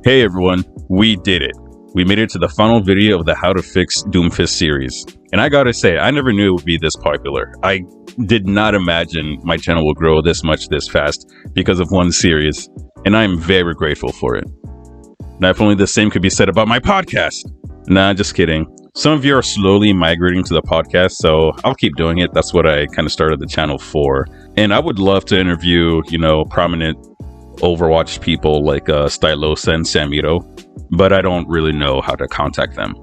Hey everyone, we did it. We made it to the final video of the How to Fix Doomfist series. And I gotta say, I never knew it would be this popular. I did not imagine my channel would grow this much this fast because of one series, and I'm very grateful for it. Now, if only the same could be said about my podcast. Nah, just kidding. Some of you are slowly migrating to the podcast, so I'll keep doing it. That's what I kind of started the channel for. And I would love to interview, prominent Overwatch people like Stylos and Samito, but I don't really know how to contact them.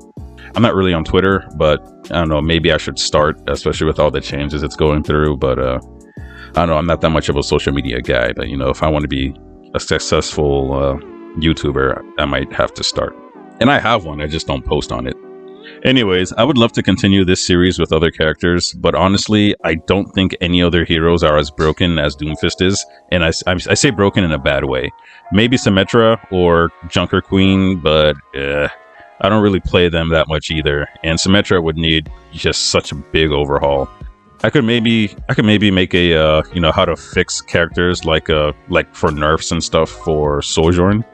I'm not really on Twitter, but I don't know, maybe I should start, especially with all the changes it's going through. But I don't know, I'm not that much of a social media guy, but if I want to be a successful YouTuber, I might have to start. And I have one, I just don't post on it. Anyways, I would love to continue this series with other characters, but honestly, I don't think any other heroes are as broken as Doomfist is, and I say broken in a bad way. Maybe Symmetra or Junker Queen, but I don't really play them that much either, and Symmetra would need just such a big overhaul. I could maybe make a how to fix characters like for nerfs and stuff for Sojourn,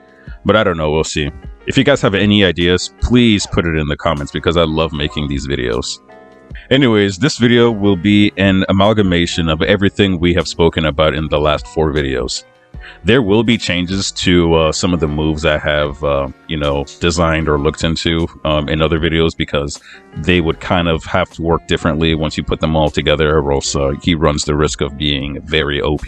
but I don't know, we'll see. If you guys have any ideas, please put it in the comments because I love making these videos. Anyways, this video will be an amalgamation of everything we have spoken about in the last 4 videos. There will be changes to some of the moves I have, designed or looked into in other videos because they would kind of have to work differently once you put them all together, or else he runs the risk of being very OP.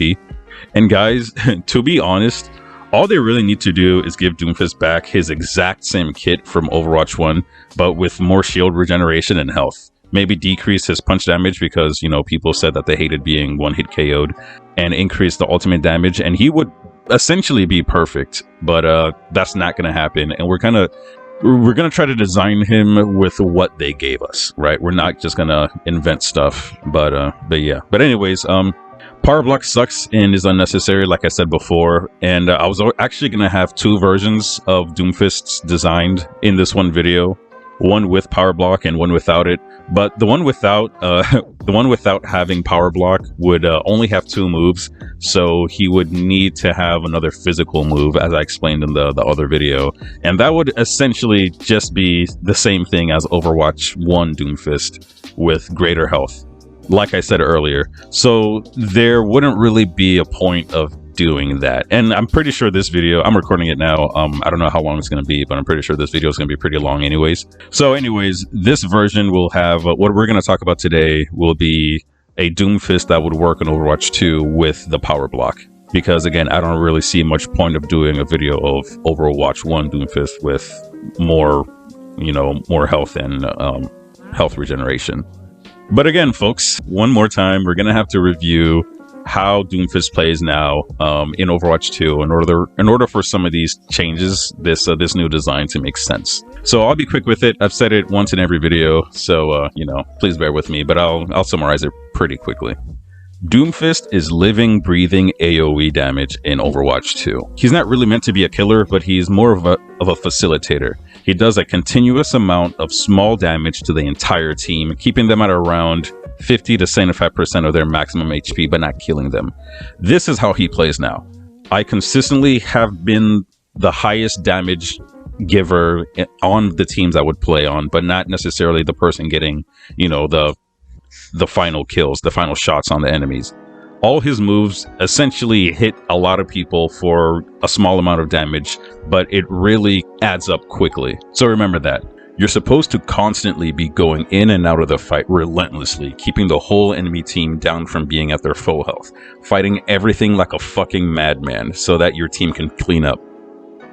And guys, to be honest, all they really need to do is give Doomfist back his exact same kit from Overwatch 1, but with more shield regeneration and health. Maybe decrease his punch damage because, people said that they hated being one-hit KO'd, and increase the ultimate damage, and he would essentially be perfect, but that's not going to happen, and we're going to try to design him with what they gave us, right? We're not just going to invent stuff, but yeah. But anyways, Power Block sucks and is unnecessary, like I said before, and I was actually going to have 2 versions of Doomfists designed in this one video, one with Power Block and one without it. But the one without having Power Block would only have 2 moves, so he would need to have another physical move, as I explained in the other video, and that would essentially just be the same thing as Overwatch 1 Doomfist with greater health, like I said earlier. So there wouldn't really be a point of doing that, and I'm pretty sure this video, I'm recording it now, I don't know how long it's going to be, but I'm pretty sure this video is going to be pretty long anyways. So anyways, this version will have what we're going to talk about today will be a Doomfist that would work on Overwatch 2 with the Power Block, because again, I don't really see much point of doing a video of Overwatch 1 Doomfist with more health and health regeneration. But again, folks, one more time, we're going to have to review how Doomfist plays now in Overwatch 2 in order for some of these changes, this new design to make sense. So I'll be quick with it. I've said it once in every video, so please bear with me, but I'll summarize it pretty quickly. Doomfist is living, breathing AoE damage in Overwatch 2. He's not really meant to be a killer, but he's more of a facilitator. He does a continuous amount of small damage to the entire team, keeping them at around 50 to 75% of their maximum HP, but not killing them. This is how he plays now. I consistently have been the highest damage giver on the teams I would play on, but not necessarily the person getting, the final kills, the final shots on the enemies. All his moves essentially hit a lot of people for a small amount of damage, but it really adds up quickly. So remember that. You're supposed to constantly be going in and out of the fight relentlessly, keeping the whole enemy team down from being at their full health, fighting everything like a fucking madman so that your team can clean up.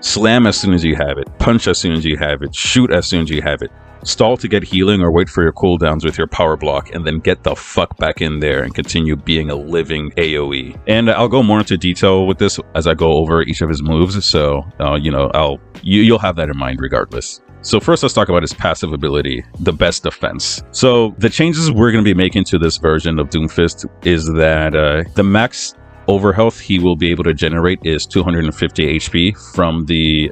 Slam as soon as you have it, punch as soon as you have it, shoot as soon as you have it, stall to get healing or wait for your cooldowns with your Power Block, and then get the fuck back in there and continue being a living AoE. And I'll go more into detail with this as I go over each of his moves, so you'll have that in mind regardless. So first, let's talk about his passive ability, the best defense. So the changes we're going to be making to this version of Doomfist is that the max overhealth he will be able to generate is 250 HP from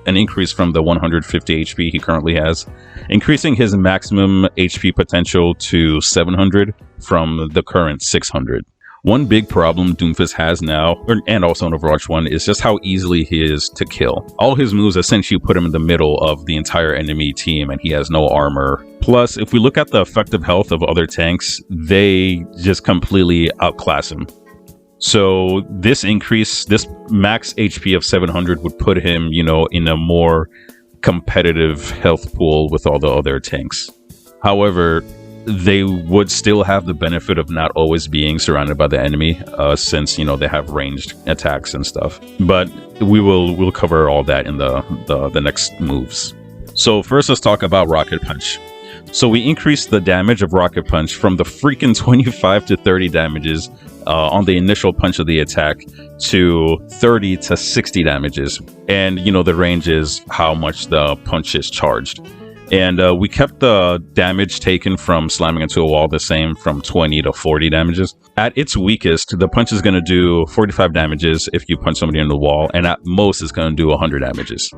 an increase from the 150 HP he currently has, increasing his maximum HP potential to 700 from the current 600. One big problem Doomfist has now, and also in Overwatch 1, is just how easily he is to kill. All his moves essentially put him in the middle of the entire enemy team, and he has no armor. Plus, if we look at the effective health of other tanks, they just completely outclass him. So this max HP of 700 would put him, in a more competitive health pool with all the other tanks. However, they would still have the benefit of not always being surrounded by the enemy, since they have ranged attacks and stuff. But we'll cover all that in the next moves. So first, let's talk about Rocket Punch. So we increased the damage of Rocket Punch from the freaking 25 to 30 damages on the initial punch of the attack to 30 to 60 damages. And the range is how much the punch is charged. And we kept the damage taken from slamming into a wall the same, from 20 to 40 damages. At its weakest, the punch is going to do 45 damages if you punch somebody in the wall, and at most it's going to do 100 damages.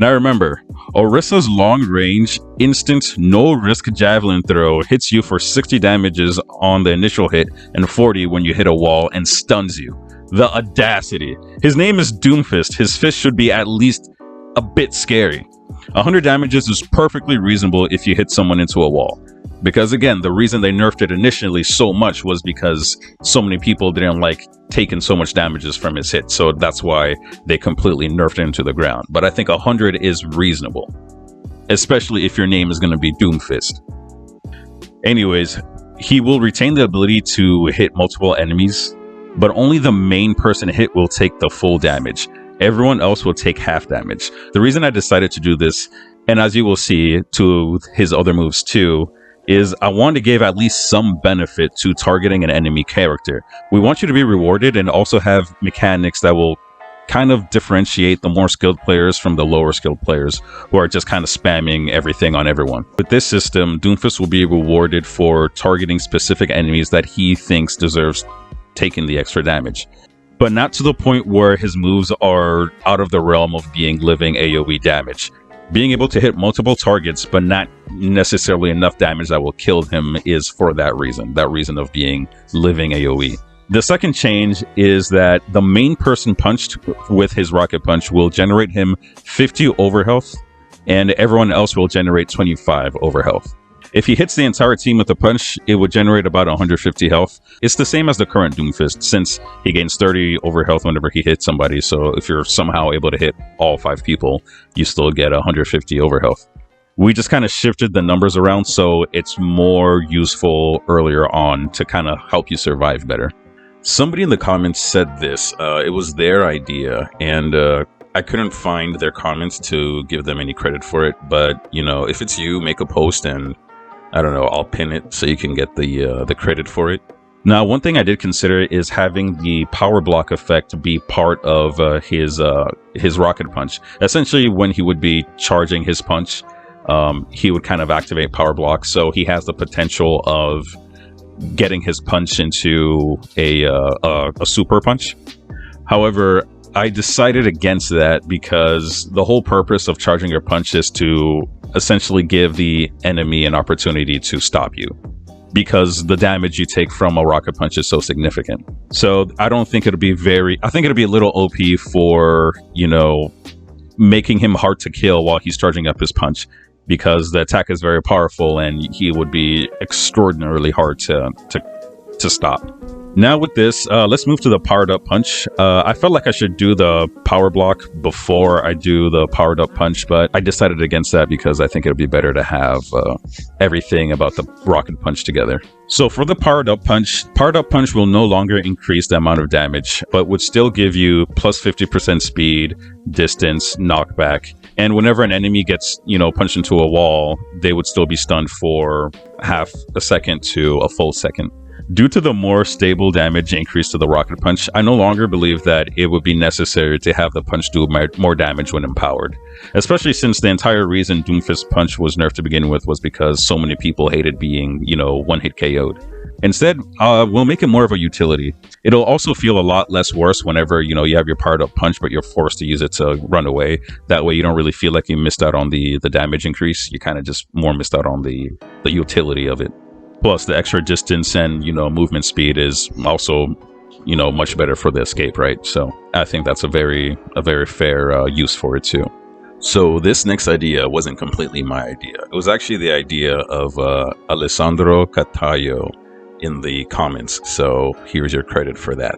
Now remember, Orisa's long-range, instant, no-risk javelin throw hits you for 60 damages on the initial hit and 40 when you hit a wall and stuns you. The audacity. His name is Doomfist. His fist should be at least a bit scary. 100 damages is perfectly reasonable if you hit someone into a wall. Because again, the reason they nerfed it initially so much was because so many people didn't like taking so much damages from his hit. So that's why they completely nerfed it into the ground. But I think 100 is reasonable, especially if your name is going to be Doomfist. Anyways, he will retain the ability to hit multiple enemies, but only the main person hit will take the full damage. Everyone else will take half damage. The reason I decided to do this, and as you will see to his other moves too, is I want to give at least some benefit to targeting an enemy character. We want you to be rewarded and also have mechanics that will kind of differentiate the more skilled players from the lower skilled players who are just kind of spamming everything on everyone. With this system, Doomfist will be rewarded for targeting specific enemies that he thinks deserves taking the extra damage, but not to the point where his moves are out of the realm of being living AoE damage. Being able to hit multiple targets, but not necessarily enough damage that will kill him, is for that reason of being living AoE. The second change is that the main person punched with his Rocket Punch will generate him 50 overhealth, and everyone else will generate 25 overhealth. If he hits the entire team with a punch, it would generate about 150 health. It's the same as the current Doomfist, since he gains 30 overhealth whenever he hits somebody. So if you're somehow able to hit all 5 people, you still get 150 overhealth. We just kind of shifted the numbers around so it's more useful earlier on to kind of help you survive better. Somebody in the comments said this. It was their idea, and I couldn't find their comments to give them any credit for it. But, if it's you, make a post and I don't know, I'll pin it so you can get the credit for it. Now, one thing I did consider is having the power block effect be part of his Rocket Punch. Essentially, when he would be charging his punch, he would kind of activate power block, so he has the potential of getting his punch into a super punch. However, I decided against that because the whole purpose of charging your punch is to essentially give the enemy an opportunity to stop you, because the damage you take from a Rocket Punch is so significant. So I don't think it'll be I think it'll be a little OP for, making him hard to kill while he's charging up his punch, because the attack is very powerful and he would be extraordinarily hard to stop. Now with this, let's move to the powered up punch. I felt like I should do the power block before I do the powered up punch, but I decided against that because I think it would be better to have everything about the Rocket Punch together. So for the powered up punch will no longer increase the amount of damage, but would still give you plus 50% speed, distance, knockback. And whenever an enemy gets, punched into a wall, they would still be stunned for half a second to a full second. Due to the more stable damage increase to the Rocket Punch, I no longer believe that it would be necessary to have the punch do more damage when empowered. Especially since the entire reason Doomfist Punch was nerfed to begin with was because so many people hated being, one-hit KO'd. Instead, we'll make it more of a utility. It'll also feel a lot less worse whenever, you have your powered up punch, but you're forced to use it to run away. That way you don't really feel like you missed out on the damage increase. You kind of just more missed out on the utility of it. Plus, the extra distance and, movement speed is also, much better for the escape, right? So I think that's a very fair use for it too. So this next idea wasn't completely my idea. It was actually the idea of Alessandro Catallo in the comments. So here's your credit for that.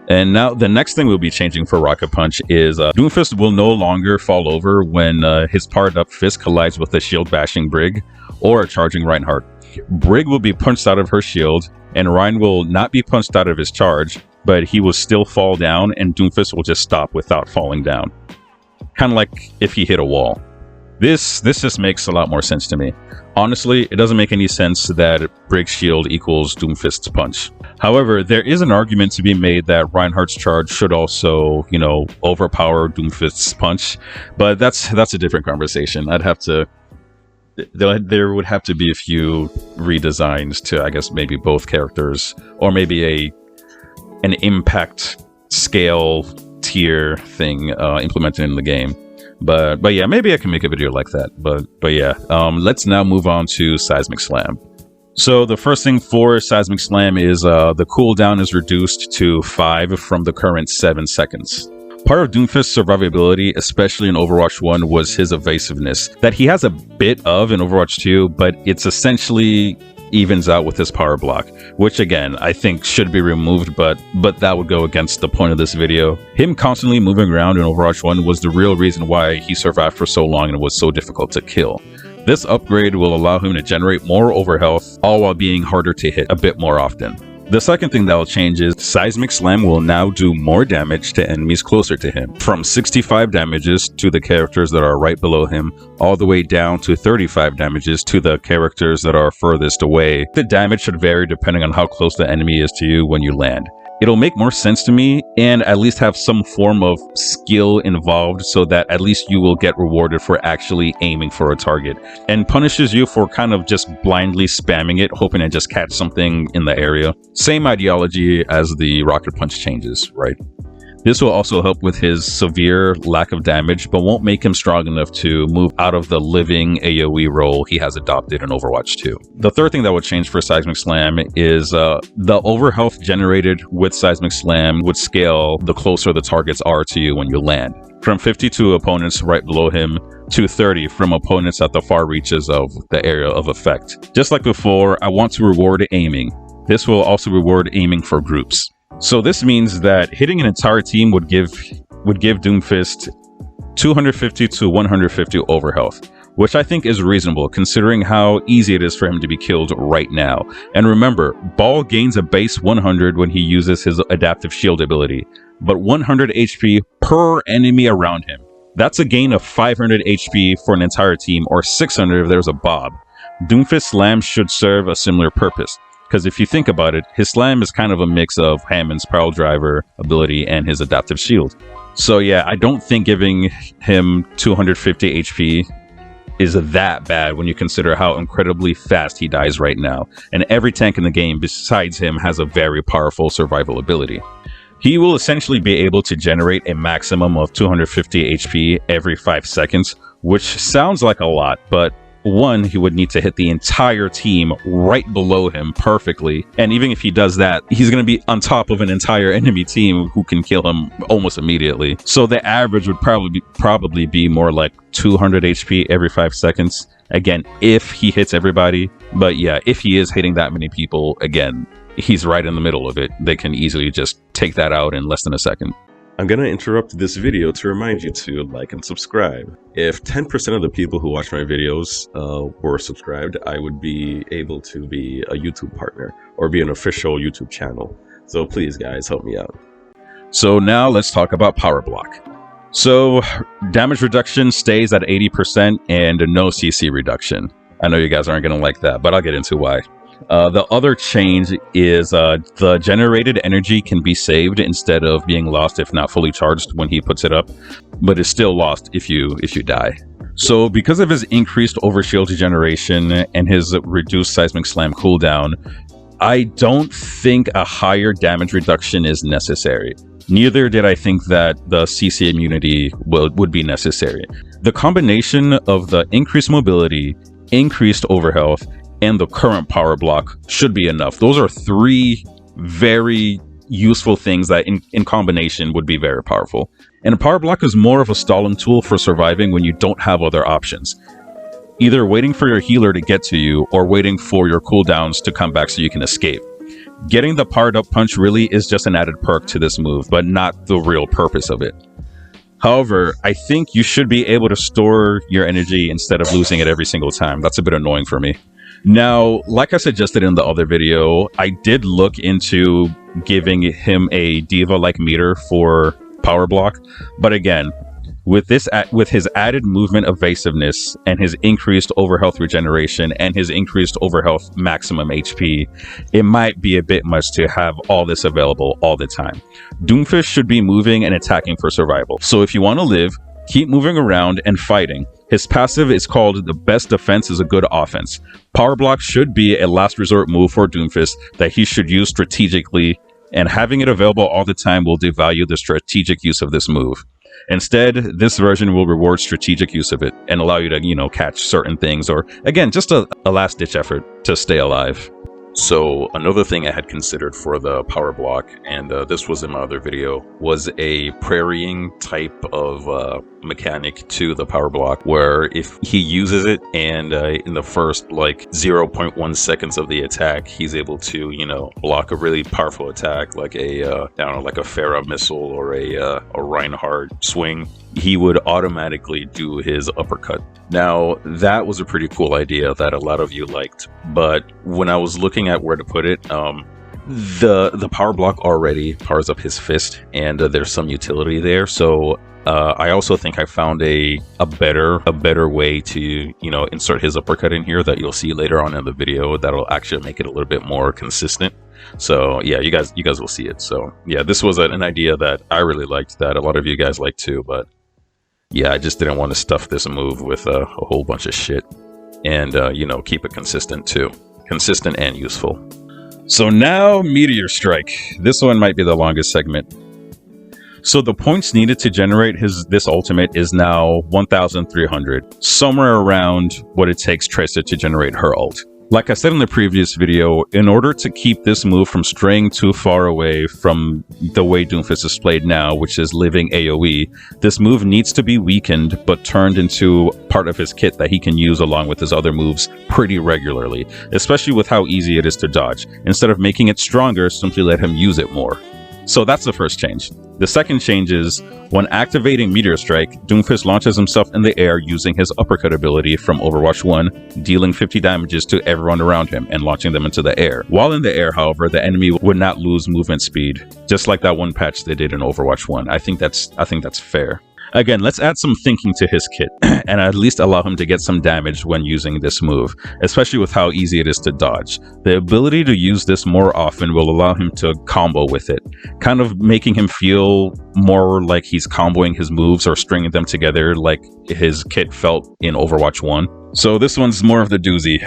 And now the next thing we'll be changing for Rocket Punch is Doomfist will no longer fall over when his powered up fist collides with a shield bashing Brig or a charging Reinhardt. Brig will be punched out of her shield, and Rein will not be punched out of his charge, but he will still fall down, and Doomfist will just stop without falling down. Kind of like if he hit a wall. This just makes a lot more sense to me. Honestly, it doesn't make any sense that Brig's shield equals Doomfist's punch. However, there is an argument to be made that Reinhardt's charge should also, overpower Doomfist's punch, but that's a different conversation. There would have to be a few redesigns to, I guess, maybe both characters, or maybe an impact scale tier thing implemented in the game. But yeah, maybe I can make a video like that. But yeah, let's now move on to Seismic Slam. So the first thing for Seismic Slam is the cooldown is reduced to 5 from the current 7 seconds. Part of Doomfist's survivability, especially in Overwatch 1, was his evasiveness, that he has a bit of in Overwatch 2, but it's essentially evens out with his power block, which again, I think should be removed, but that would go against the point of this video. Him constantly moving around in Overwatch 1 was the real reason why he survived for so long and was so difficult to kill. This upgrade will allow him to generate more overhealth, all while being harder to hit a bit more often. The second thing that will change is Seismic Slam will now do more damage to enemies closer to him, from 65 damages to the characters that are right below him, all the way down to 35 damages to the characters that are furthest away. The damage should vary depending on how close the enemy is to you when you land. It'll make more sense to me and at least have some form of skill involved so that at least you will get rewarded for actually aiming for a target, and punishes you for kind of just blindly spamming it, hoping to just catch something in the area. Same ideology as the Rocket Punch changes, right? This will also help with his severe lack of damage, but won't make him strong enough to move out of the living AoE role he has adopted in Overwatch 2. The third thing that would change for Seismic Slam is the overhealth generated with Seismic Slam would scale the closer the targets are to you when you land. From 50 to opponents right below him, to 30 from opponents at the far reaches of the area of effect. Just like before, I want to reward aiming. This will also reward aiming for groups. So this means that hitting an entire team would give Doomfist 250 to 150 overhealth, which I think is reasonable considering how easy it is for him to be killed right now. And remember, Ball gains a base 100 when he uses his adaptive shield ability, but 100 HP per enemy around him. That's a gain of 500 HP for an entire team, or 600 if there's a Bob. Doomfist Slam should serve a similar purpose. Because if you think about it, his slam is kind of a mix of Hammond's Pile Driver ability and his adaptive shield. So yeah, I don't think giving him 250 HP is that bad when you consider how incredibly fast he dies right now. And every tank in the game besides him has a very powerful survival ability. He will essentially be able to generate a maximum of 250 HP every 5 seconds, which sounds like a lot, but one, he would need to hit the entire team right below him perfectly. And even if he does that, he's going to be on top of an entire enemy team who can kill him almost immediately. So the average would probably be more like 200 HP every 5 seconds. Again, if he hits everybody. But yeah, if he is hitting that many people, again, he's right in the middle of it. They can easily just take that out in less than a second. I'm going to interrupt this video to remind you to like and subscribe. If 10% of the people who watch my videos were subscribed, I would be able to be a YouTube partner or be an official YouTube channel. So please guys, help me out. So now let's talk about power block. So damage reduction stays at 80% and no CC reduction. I know you guys aren't going to like that, but I'll get into why. The other change is the generated energy can be saved instead of being lost if not fully charged when he puts it up, but is still lost if you die. So because of his increased overshield generation and his reduced Seismic Slam cooldown, I don't think a higher damage reduction is necessary. Neither did I think that the CC immunity would be necessary. The combination of the increased mobility, increased overhealth, and the current power block should be enough. Those are three very useful things that in combination would be very powerful. And a power block is more of a stalling tool for surviving when you don't have other options. Either waiting for your healer to get to you or waiting for your cooldowns to come back so you can escape. Getting the powered up punch really is just an added perk to this move, but not the real purpose of it. However, I think you should be able to store your energy instead of losing it every single time. That's a bit annoying for me. Now, like I suggested in the other video, I did look into giving him a diva-like meter for power block, but again, with his added movement evasiveness and his increased overhealth regeneration and his increased overhealth maximum HP, it might be a bit much to have all this available all the time. Doomfist should be moving and attacking for survival. So if you want to live, keep moving around and fighting. His passive is called the best defense is a good offense. Power block should be a last resort move for Doomfist that he should use strategically, and having it available all the time will devalue the strategic use of this move. Instead, this version will reward strategic use of it and allow you to, catch certain things, or again, just a last-ditch effort to stay alive. So another thing I had considered for the power block, and this was in my other video, was a prairie type of mechanic to the power block, where if he uses it and in the first 0.1 seconds of the attack, he's able to block a really powerful attack like a like a Farah missile or a Reinhardt swing, he would automatically do his uppercut. Now, that was a pretty cool idea that a lot of you liked, but when I was looking at where to put it, the power block already powers up his fist, and there's some utility there. So I also think I found a better way to insert his uppercut in here that you'll see later on in the video. That'll actually make it a little bit more consistent. So yeah, you guys will see it. So yeah, this was an idea that I really liked, that a lot of you guys liked too, but yeah, I just didn't want to stuff this move with a whole bunch of shit, and keep it consistent too. Consistent and useful. So now, Meteor Strike. This one might be the longest segment. So the points needed to generate this ultimate is now 1,300. Somewhere around what it takes Tracer to generate her ult. Like I said in the previous video, in order to keep this move from straying too far away from the way Doomfist is played now, which is living AoE, this move needs to be weakened but turned into part of his kit that he can use along with his other moves pretty regularly, especially with how easy it is to dodge. Instead of making it stronger, simply let him use it more. So that's the first change. The second change is, when activating Meteor Strike, Doomfist launches himself in the air using his uppercut ability from Overwatch 1, dealing 50 damages to everyone around him and launching them into the air. While in the air, however, the enemy would not lose movement speed, just like that one patch they did in Overwatch 1. I think that's fair. Again, let's add some thinking to his kit, and at least allow him to get some damage when using this move, especially with how easy it is to dodge. The ability to use this more often will allow him to combo with it, kind of making him feel more like he's comboing his moves or stringing them together like his kit felt in Overwatch 1. So this one's more of the doozy,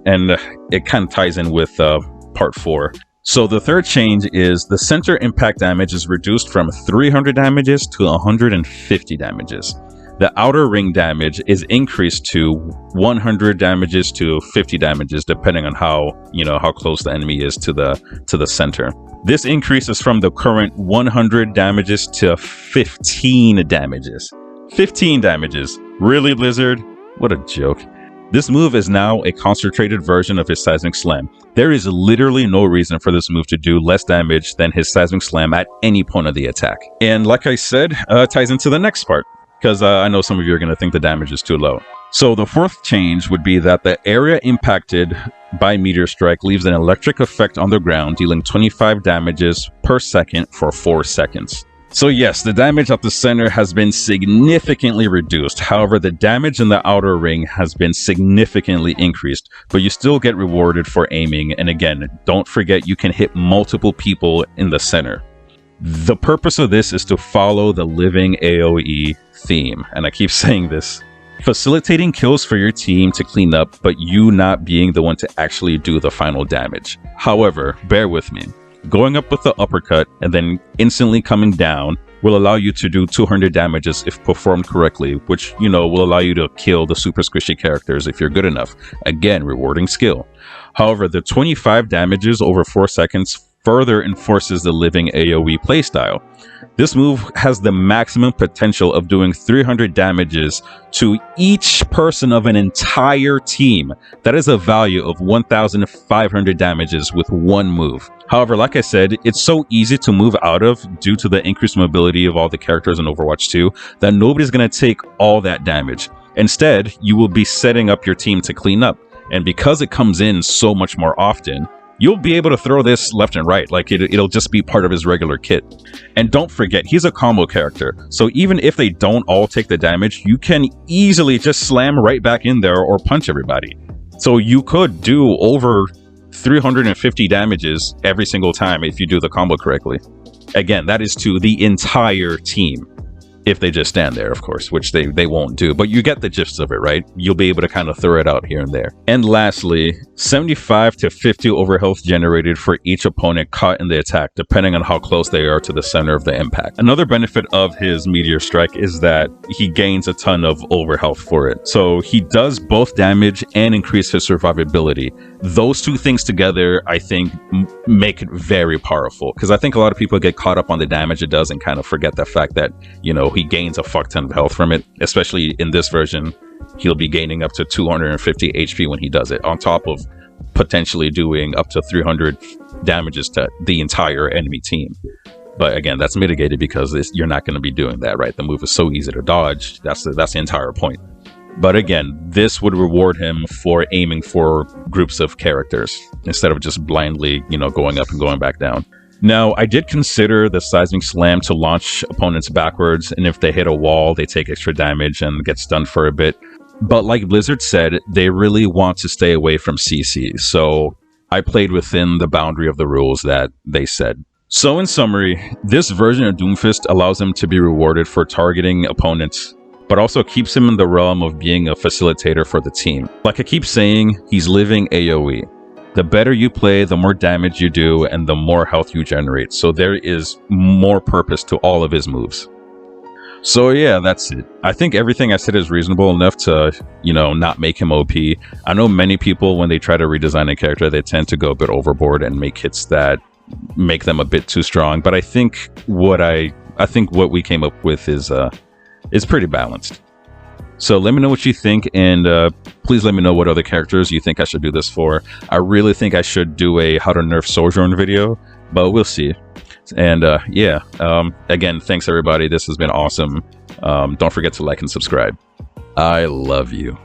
and it kind of ties in with part 4. So the third change is the center impact damage is reduced from 300 damages to 150 damages. The outer ring damage is increased to 100 damages to 50 damages, depending on how close the enemy is to the center. This increases from the current 100 damages to 15 damages. 15 damages. Really, Blizzard? What a joke. This move is now a concentrated version of his Seismic Slam. There is literally no reason for this move to do less damage than his Seismic Slam at any point of the attack. And like I said, ties into the next part, because I know some of you are going to think the damage is too low. So the fourth change would be that the area impacted by Meteor Strike leaves an electric effect on the ground, dealing 25 damages per second for 4 seconds. So yes, the damage at the center has been significantly reduced. However, the damage in the outer ring has been significantly increased, but you still get rewarded for aiming. And again, don't forget you can hit multiple people in the center. The purpose of this is to follow the living AoE theme. And I keep saying this. Facilitating kills for your team to clean up, but you not being the one to actually do the final damage. However, bear with me. Going up with the uppercut and then instantly coming down will allow you to do 200 damages if performed correctly, which, you know, will allow you to kill the super squishy characters if you're good enough. Again, rewarding skill. However, the 25 damages over 4 seconds further enforces the living AoE playstyle. This move has the maximum potential of doing 300 damages to each person of an entire team. That is a value of 1,500 damages with one move. However, like I said, it's so easy to move out of due to the increased mobility of all the characters in Overwatch 2 that nobody's going to take all that damage. Instead, you will be setting up your team to clean up. And because it comes in so much more often, you'll be able to throw this left and right, like it'll just be part of his regular kit. And don't forget, he's a combo character, so even if they don't all take the damage, you can easily just slam right back in there or punch everybody. So you could do over 350 damages every single time if you do the combo correctly. Again, that is to the entire team. If they just stand there, of course, which they won't do. But you get the gist of it, right? You'll be able to kind of throw it out here and there. And lastly, 75 to 50 overhealth generated for each opponent caught in the attack, depending on how close they are to the center of the impact. Another benefit of his Meteor Strike is that he gains a ton of overhealth for it. So he does both damage and increase his survivability. Those two things together, I think, make it very powerful. Because I think a lot of people get caught up on the damage it does and kind of forget the fact that, you know, he gains a fuck ton of health from it. Especially in this version, he'll be gaining up to 250 HP when he does it, on top of potentially doing up to 300 damages to the entire enemy team. But again, that's mitigated because you're not going to be doing that, right? The move is so easy to dodge. That's the entire point. But again, this would reward him for aiming for groups of characters instead of just blindly, you know, going up and going back down. Now, I did consider the Seismic Slam to launch opponents backwards, and if they hit a wall, they take extra damage and get stunned for a bit. But like Blizzard said, they really want to stay away from CC, so I played within the boundary of the rules that they said. So in summary, this version of Doomfist allows him to be rewarded for targeting opponents, but also keeps him in the realm of being a facilitator for the team. Like I keep saying, he's living AoE. The better you play, the more damage you do, and the more health you generate. So there is more purpose to all of his moves. So yeah, that's it. I think everything I said is reasonable enough to, you know, not make him OP. I know many people, when they try to redesign a character, they tend to go a bit overboard and make hits that make them a bit too strong. But I think what we came up with is pretty balanced. So let me know what you think, and please let me know what other characters you think I should do this for. I really think I should do a how to nerf Sojourn video, but we'll see. And yeah, again, thanks everybody. This has been awesome. Don't forget to like and subscribe. I love you.